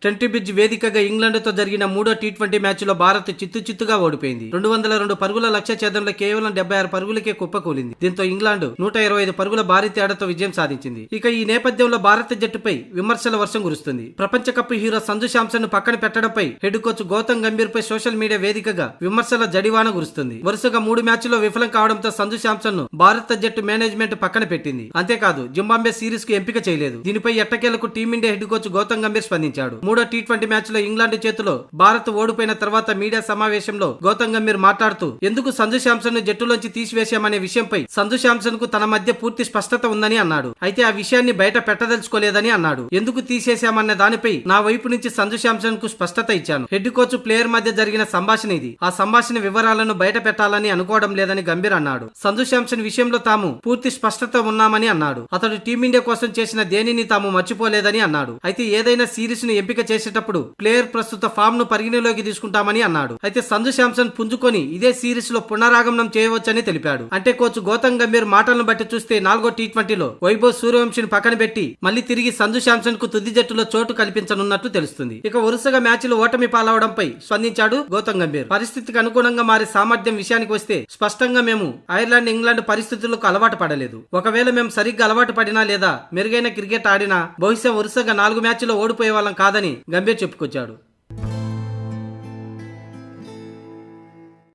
ట్రెంటీ bridge వేదికగా England తో జరిగిన మూడో టీ20 మ్యాచ్ లో భారత్ చిత్తుగా ఓడిపోయింది. 202 పరుగుల లక్ష్య ఛేదంలో కేవలం 76 పరుగులకే కుప్పకూలింది. దీంతో ఇంగ్లాండ్ 125 పరుగుల భారీ తేడాతో విజయం సాధించింది. ఇక ఈ నేపథ్యంలో భారత జట్టుపై విమర్శల వర్షం కురుస్తుంది. ప్రపంచ కప్ హీరో సంజు శాంసన్ ను పక్కన పెట్టడంపై హెడ్ కోచ్ గౌతమ్ గంభీర్ పై సోషల్ మీడియా వేదికగా విమర్శల జడివాన కురుస్తుంది. వరుసగా 3 మ్యాచ్ల్లో విఫలం కావడంతో సంజు శాంసన్ ను భారత జట్టు మేనేజ్మెంట్ పక్కన పెట్టింది. అంతేకాదు జింబాబ్వే సిరీస్ కు ఎంపిక చేయలేదు. దీనిపై ఎట్టకేలకు team India head coach Gautam Gambhir స్పందించాడు. మూడో టీ20 మ్యాచ్ లో ఇంగ్లాండ్ చేతిలో భారత్ ఓడిపోయిన తర్వాత మీడియా సమావేశంలో గౌతమ్ గంభీర్ మాట్లాడుతూ ఎందుకు సంజు శాంసన్ ను జట్టులోంచి తీసివేశామనే విషయంపై సంజు శాంసన్ కు తన మధ్య పూర్తి స్పష్టత ఉందని అన్నాడు. అయితే ఆ విషయాన్ని బయట పెట్టదలుచుకోలేదని అన్నాడు. ఎందుకు తీసేశామన్న దానిపై నా వైపు నుంచి సంజు శాంసన్ కు స్పష్టత ఇచ్చాను. హెడ్ కోచ్ ప్లేయర్ మధ్య జరిగిన సంభాషణ ఇది. ఆ సంభాషణ వివరాలను బయట పెట్టాలని అనుకోవడం లేదని గంభీర్ అన్నాడు. సంజు శాంసన్ విషయంలో తాము పూర్తి స్పష్టత ఉన్నామని అన్నాడు. అతడు టీమిండియా కోసం చేసిన దేనిని తాము మర్చిపోలేదని అన్నాడు. అయితే ఏదైనా సిరీస్ ను ఎంపిక చేసేటప్పుడు ప్లేయర్ ప్రస్తుత ఫామ్ ను పరిగణలోకి తీసుకుంటామని అన్నాడు. అయితే సంజు శాంసన్ పుంజుకొని ఇదే సిరీస్ లో పునరాగమనం చేయవచ్చని తెలిపాడు. అంటే కోచ్ గౌతమ్ గంభీర్ మాటలను బట్టి చూస్తే 4వ టీ20లో వైభవ్ సూర్యవంశీని పక్కన పెట్టి మళ్లీ తిరిగి సంజు శాంసన్ కు తుది జట్టులో చోటు కల్పించనున్నట్టు తెలుస్తుంది. ఇక వరుసగా మ్యాచ్లు ఓటమి పాలవడంపై స్పందించాడు గౌతమ్ గంభీర్. పరిస్థితికి అనుగుణంగా మారే సామర్థ్యం విషయానికి వస్తే స్పష్టంగా మేము ఐర్లాండ్ ఇంగ్లాండ్ పరిస్థితులకు అలవాటు పడలేదు. ఒకవేళ మేము సరిగ్గా అలవాటు పడినా లేదా మెరుగైన క్రికెట్ ఆడినా బహుశా వరుసగా 4 మ్యాచ్ల్లో ఓడిపోయే వాళ్ళం కాదని గంభీర్ చెప్పుకొచ్చాడు.